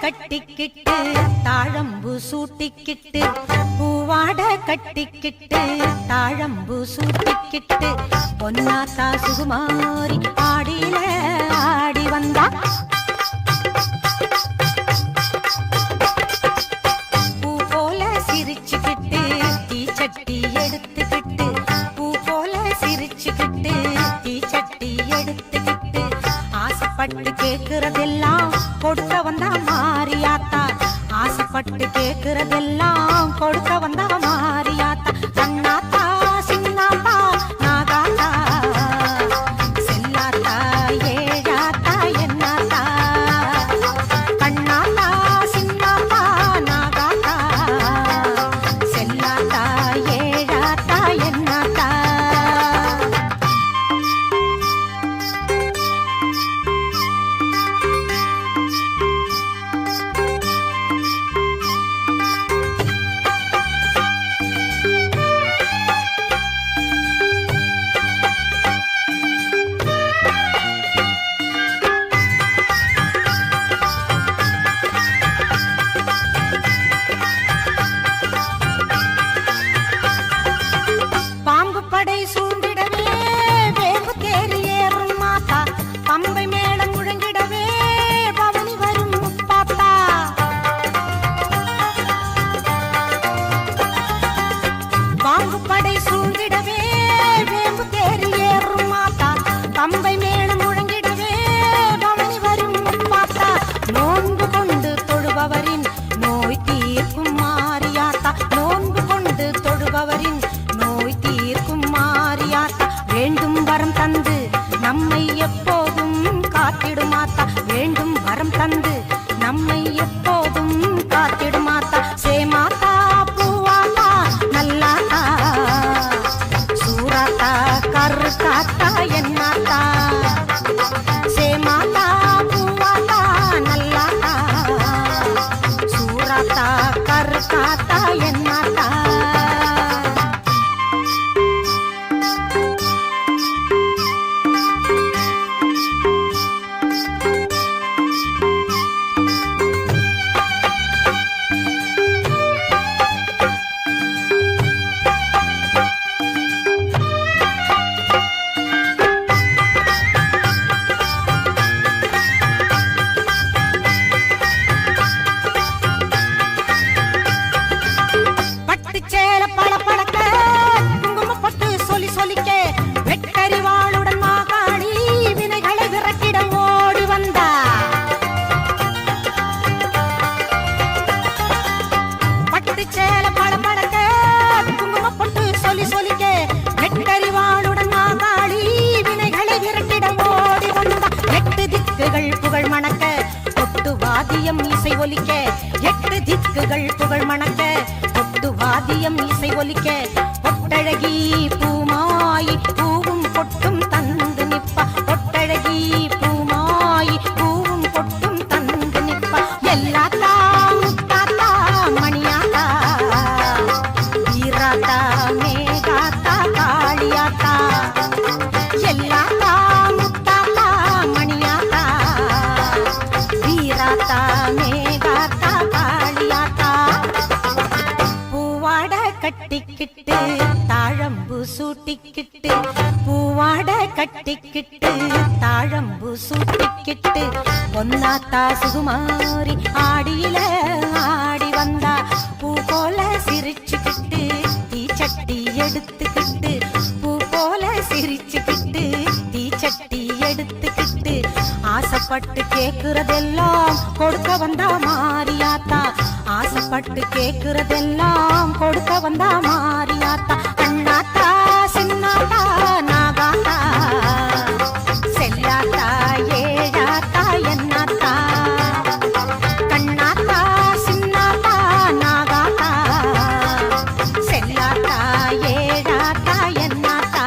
கட்டிக்கிட்டு தாழம்பு சூட்டிக்கிட்டு பூவாட கட்டிக்கிட்டு தாழம்பு சூட்டிக்கிட்டு பொன்னாத்தா சுகுமாரி ஆடியில ஆடி வந்தா பூ போல சிரிச்சுக்கிட்டு தீச்சட்டி எடுத்துக்கிட்டு பூ போல சிரிச்சுக்கிட்டு தீச்சட்டி எடுத்துக்கிட்டு ஆசைப்பட்டு கேக்குறதெல்லாம் கொடுக்க வந்தா மாரியாத்தா ஆசைப்பட்டு கேக்குறதெல்லாம் கொடுக்க வந்தா மாரியாத்தா கண்ணாத்தா சின்னாத்தா நாகாத்தா செல்லாத்தா ஏழாத்தா என்னாத்தா கண்ணாத்தா சின்னாத்தா நாகாத்தா செல்லாத்தா ஏழாத்தா என்னாத்தா பொட்டழகி பூமாயி பூவும் பொட்டும் தந்து நிப்பா பொட்டழகி பூமாயி பூவும் பொட்டும் தந்து நிப்பா எல்லாத்தா முத்தாத்தா மணியாத்தா வீராத்தா மேகாத்தா காளியாத்தா எல்லாத்தா முத்தாத்தா மணியாத்தா வீராத்தா மேகாத்தா காளியாத்தா பூவாட கட்டிக்கிட்டு தாழம்பு சூட்டிக்கிட்டு பூவாட கட்டிக்கிட்டு தாழம்பு சூட்டிக்கிட்டு பொன்னாத்தா சுகுமாரி ஆடியில ஆடி வந்தா பூ போல சிரிச்சுக்கிட்டு தீச்சட்டி எடுத்துக்கிட்டு பூ போல சிரிச்சுக்கிட்டு தீச்சட்டி எடுத்துக்கிட்டு ஆசைப்பட்டு கேக்குறதெல்லாம் கொடுக்க வந்தா மாரியாத்தா ஆசைப்பட்டு கேக்குறதெல்லாம் கொடுக்க வந்தா மாரியாத்தா கண்ணாத்தா சின்னாத்தா நாகாத்தா செல்லாத்தா ஏழாத்தா என்னாத்தா கண்ணாத்தா சின்னாத்தா நாகாத்தா செல்லாத்தா ஏழாத்தா என்னாத்தா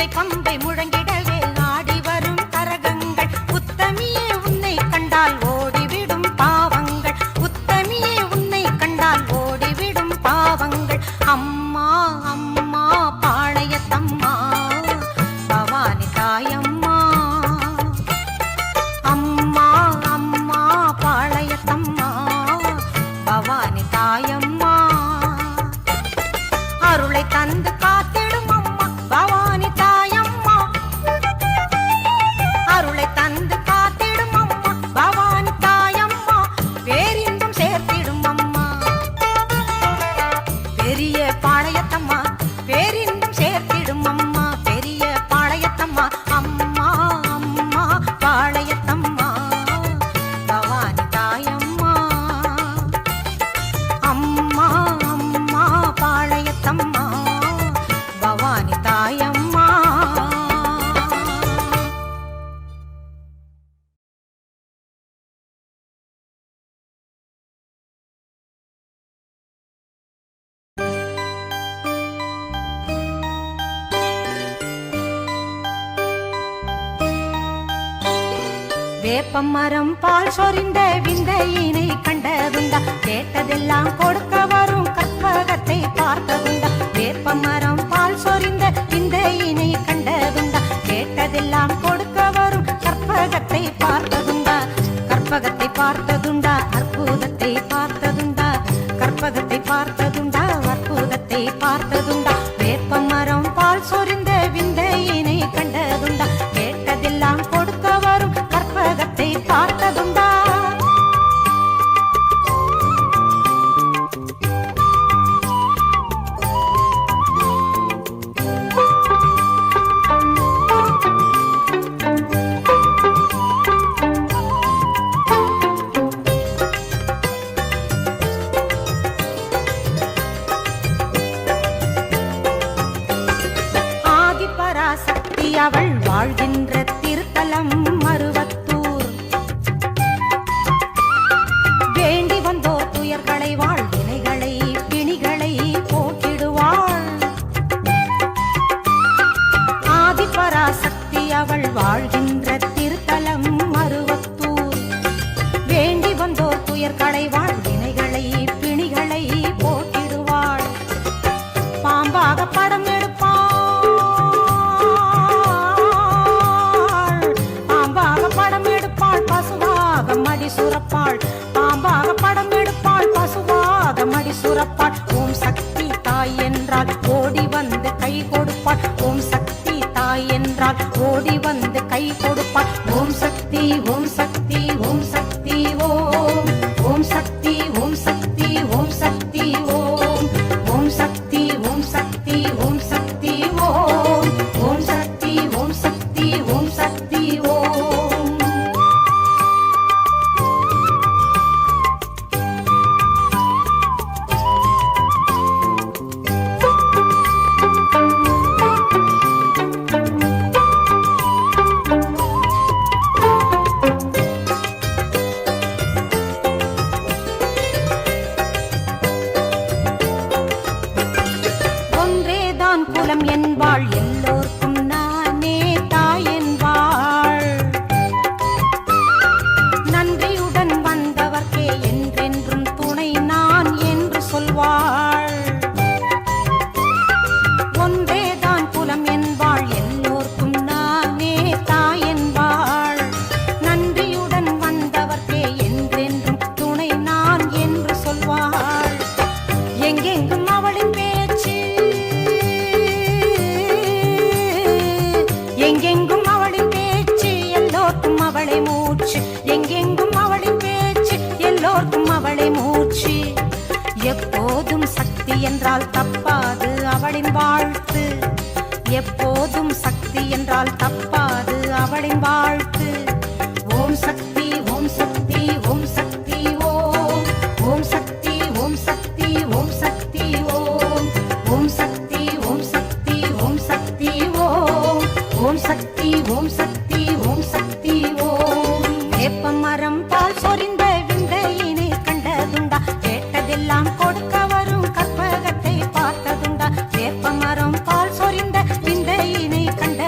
வித்தை பம்பை முழங்கிடவே ஆடி வரும் கரகங்கள் உத்தமியே உன்னை கண்டால் ஓடிவிடும் பாவங்கள் உத்தமியே உன்னை கண்டால் ஓடிவிடும் பாவங்கள் அம்மா அம்மா பாளையத்தம்மா பவானி தாயம்மா அம்மா அம்மா பாளையத்தம்மா பவானி தாயம்மா அருளை தந்து காத்திடும் அம்மா பவானி தாயம்மா அருளை தந்து காத்திடும் அம்மா பவானி தாயம்மா பேரின்பம் சேர்த்திடும் அம்மா பெரிய பாளையத்தம்மா பேரின்பம் சேர்த்திடும் அம்மா பெரிய பாளையத்தம்மா அம்மா அம்மா பாளையத்தம்மா பவானி தாயம்மா அம்மா அம்மா பாளையத்தம்மா பவானி தாயம்மா வேப்பமரம் பால் சொரிந்த விந்தையினை கண்டதுண்டா கேட்டதெல்லாம் கொடுக்க வரும் கற்பகத்தை பார்த்ததுண்டா வேப்பமரம் பால் சொரிந்த விந்தையினை கண்டதுண்டா கேட்டதெல்லாம் கொடுக்க வரும் கற்பகத்தை பார்த்ததுண்டா கற்பகத்தை பார்த்ததுண்டா அற்புதத்தை பார்த்ததுண்டா கற்பகத்தை பார்த்ததுண்டா அற்புதத்தை பார்த்ததுண்டா வேப்பமரம் பால் சொரிந்த விந்தையினை கண்டதுண்டா கேட்டதெல்லாம் கொடுக்க வரும் கற்பகத்தை பார்த்ததுண்டா ஆதிபராசக்தி அவள் வாழ்கின்ற திருத்தலம் மருவத்தூர் வேண்டி வந்தோர் துயர்களை வாழ்வினைகளை பிணிகளை போக்கிடுவாள் ஆதிபராசக்தி அவள் வாழ்கின்ற திருத்தலம் மருவத்தூர் வேண்டி வந்தோர் துயர்களை வாழ்வினைகளை பிணிகளை போக்கிடுவாள் பாம்பாக படம் எடுப்பாள் பாம்பாக படம் எடுப்பாள் பசுவாக மடி சுரப்பாள் பாம்பாக படம் எடுப்பாள் பசுவாக மடி சுரப்பாள் ஓம் சக்தி தாய் என்றால் ஓடி வந்து கை கொடுப்பாள் ஓம் சக்தி தாய் என்றால் ஓடி வந்து கை கொடுப்பாள் ஓம் சக்தி ஓம் சக்தி ஓம் சக்தி ஓம் ஓம் சக்தி ஓம் சக்தி ஓம் சக்தி ஓம் ஓம் சக்தி ஓம் சக்தி ஓம் சக்தி ஓம் ஓம் சக்தி ஓம் சக்தி ஓம் சக்தி ஓம் ஒன்றேதான் குலம் என்பாள் எல்லோர்க்கும் நானே தாய் என்பாள் நன்றியுடன் வந்தவர்க்கே என்றென்றும் துணை நான் என்று சொல்வாள் ஒன்றேதான் குலம் என்பாள் எல்லோர்க்கும் நானே தாய் என்பாள் நன்றியுடன் வந்தவர்க்கே என்றென்றும் துணை நான் என்று சொல்வாள் எங்கெங்கும் அவளின் பேச்சு எங்கெங்கும் அவளின் பேச்சு எல்லோர்க்கும் அவளை மூச்சு எங்கெங்கும் அவளின் பேச்சு எல்லோர்க்கும் அவளை மூச்சு எப்போதும் சக்தி என்றால் தப்பாது அவளின் வாழ்த்து எப்போதும் சக்தி என்றால் தப்பாது அவளின் வாழ்த்து ஓம் சக்தி ஓம் சக்தி ஓம் சக்தி ஓம் ஓம் சக்தி ஓம் சக்தி ஓம் சக்தி ஓம் ஓம் சக்தி ஓம் சக்தி ஓம் சக்தி ஓம் ஓம் சக்தி ஓம் சக்தி ஓம் சக்தி ஓம் வேப்பமரம் பால் சொரிந்த விந்தையினை கண்டதுண்டா கேட்டதெல்லாம் கொடுக்க வரும் கற்பகத்தை பார்த்ததுண்டா வேப்பமரம் பால் சொரிந்த விந்தையினை கண்ட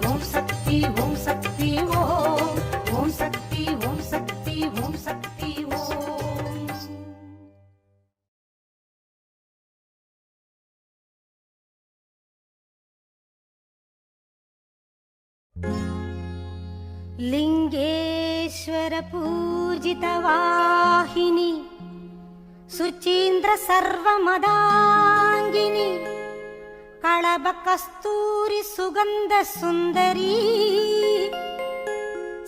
ஓம் சக்தி ஓம் சக்தி ஓம் ஓம் சக்தி ஓம் சக்தி ஓம் சக்தி ஓம். லிங்கேஸ்வர பூஜித வாஹினி சுச்சீந்திர சர்வமதாங்கினி களப கஸ்தூரி சுகந்த சுந்தரி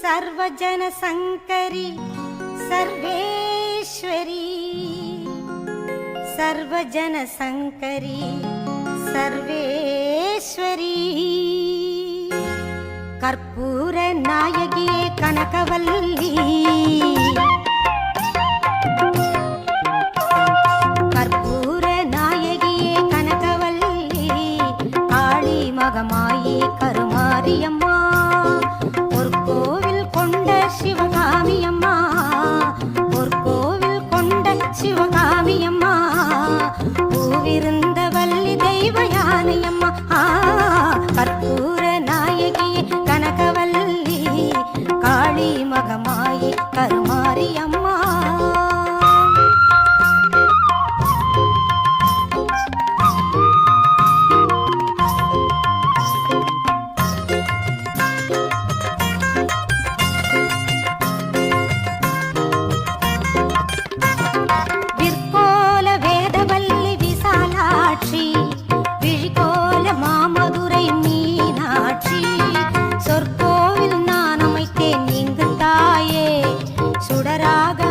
சர்வஜன சங்கரி சர்வேஸ்வரி சர்வஜன சங்கரி சர்வேஸ்வரி கற்பூர நாயகியே கனகவல்லி கற்பூர நாயகியே கனகவல்லி காளி மகமாயி கருமாரியம்மா பொற்கோவில் கொண்ட சிவகாமியம்மா பொற்கோவில் கொண்ட சிவகாமியம்மா பூவிருந்த வள்ளி தெய்வ யானையம்மா கற்பூர நாயகியே கனகவல்லி காளி மகமாயி கருமாரியம்மா. விற்கோல வேதவல்லி விசாலாட்சி விழிகோல மாமதுரை மீனாட்சி சொற்கோவில் நான் அமைத்தேன் இங்கு தாயே சுடராக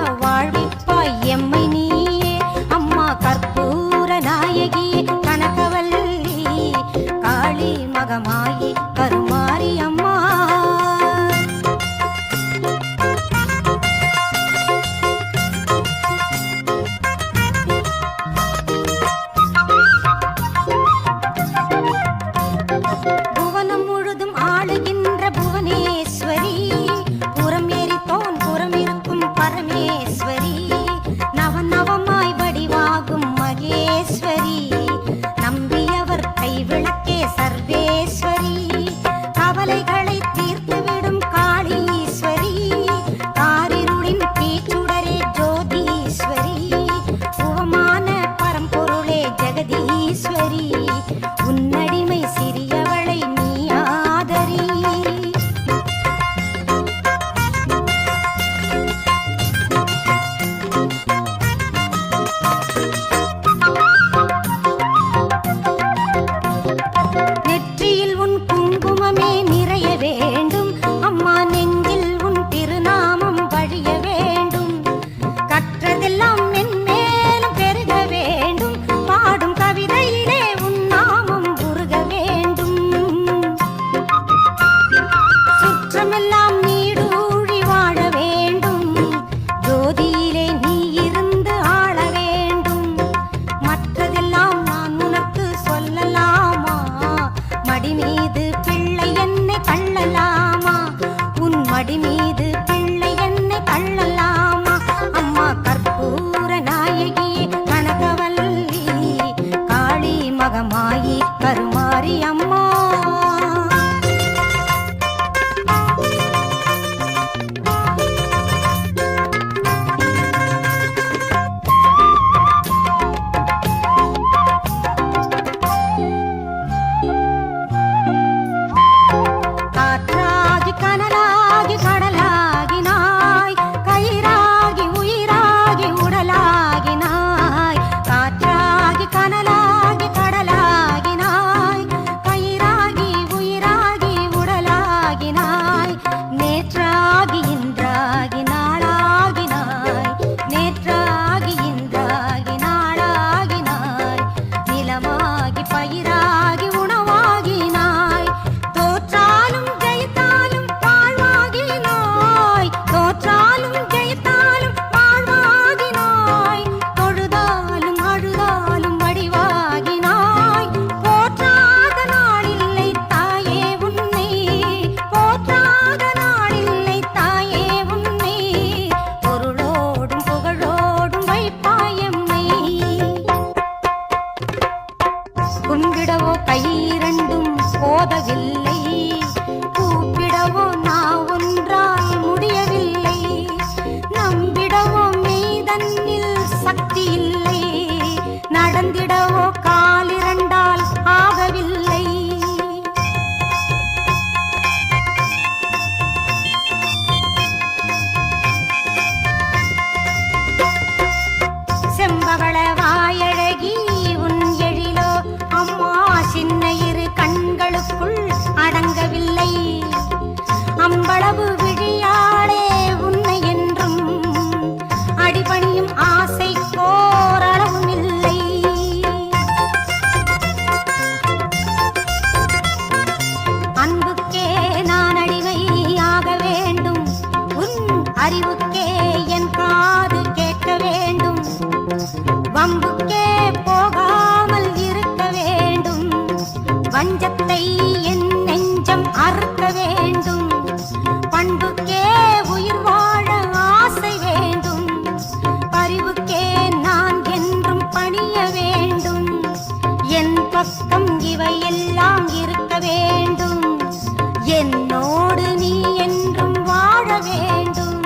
என்னோடு நீ என்றும் வாழ வேண்டும்,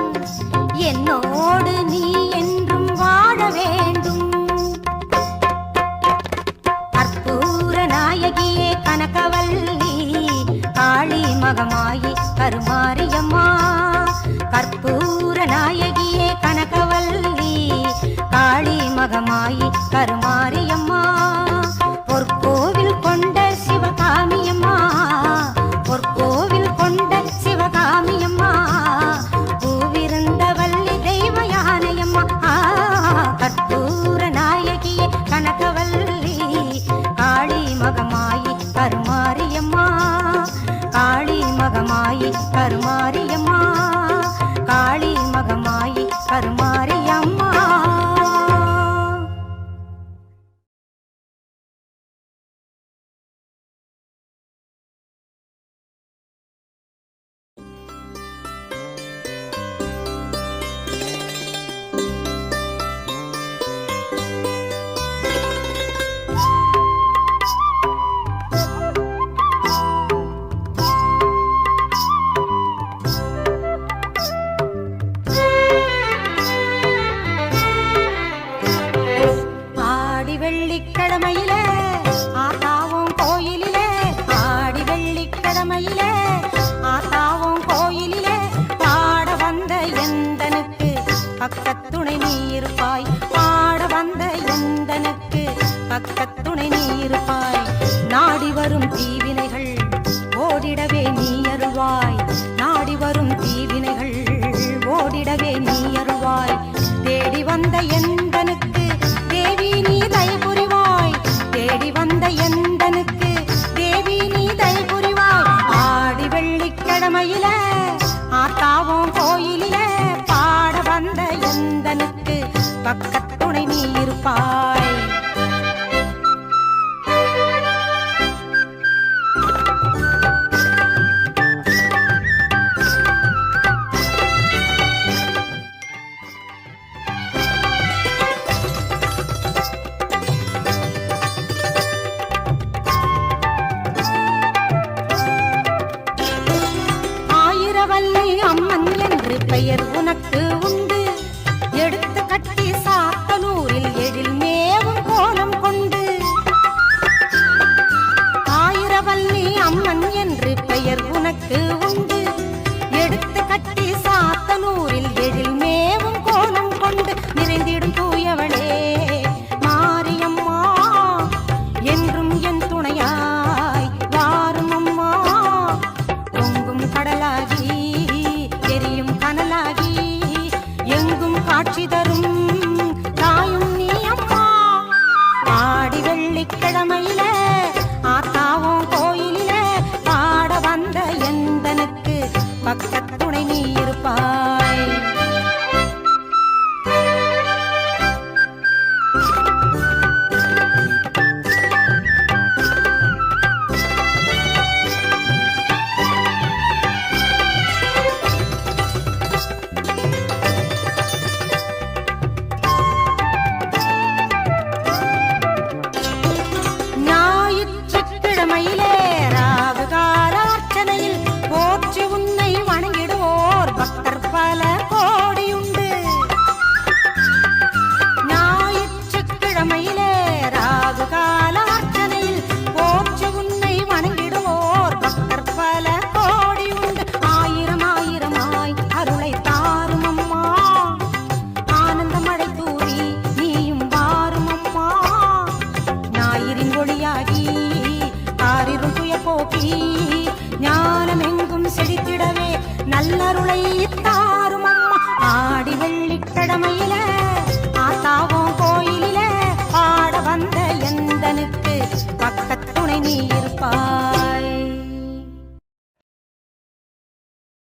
என்னோடு நீ என்றும் வாழ வேண்டும். கற்பூர நாயகியே கனகவல்லி காளி மகமாயி கருமாரியம்மா, கற்பூர நாயகியே கனகவல்லி காளி மகமாயி கருமாரியம்மா. பொற்கோவில் கொண்ட சிவகாமியம்மா, பொற்கோவில் கொண்ட சிவகாமியம்மா, பூவிருந்த வள்ளி தெய்வ யானையம்மா. கற்பூர நாயகியே கனகவல்லி காளி மகமாயி கருமாரியம்மா, காளி மகமாயி கருமாரியம்மா, காளி மகமாயி கருமாரியம்மா. வெள்ளிக்கிழமையிலே ஆத்தாவும் கோயிலிலே, ஆடி வெள்ளிக்கிழமையிலே ஆத்தாவும் கோயிலிலே பாட வந்த எந்தனுக்கு பக்கத்துணை நீ இருப்பாய், பாட வந்த எந்தனுக்கு பக்கத்துணை நீ இருப்பாய். நாடி வரும் தீவினைகள் ஓடிடவே நீ அருள்வாய், நாடி வரும் தீவினைகள் ஓடிடவே நீ அருள்வாய். தேடி வந்த எந்தனுக்கு தேவி நீ தயவு புரிவாய், தேடி வந்த எந்தனுக்கு தேவி நீ தயவு புரிவாய். ஆடி வெள்ளிக்கிழமையில ஆத்தாவும் கோயிலிலே பாட வந்த எந்தனுக்கு பக்கத்துணை நீ இருப்பாய். அம்மன் என்று பெயர் உனக்கு உண்டு, எடுத்து கட்டி சாத்தனூரில் எழில் மேவும் கோலம் கொண்டு. ஆயிரவல்லி அம்மன் என்று பெயர் உனக்கு உண்டு, எடுத்து கட்டி சாத்தனூரில் எழில் மேவும் கோலம் கொண்டு. நிறைந்திடும் தூயவளே மாரியம்மா, என்றும் என் துணையாய் வாரும் அம்மா, பொங்கும் கடலாகி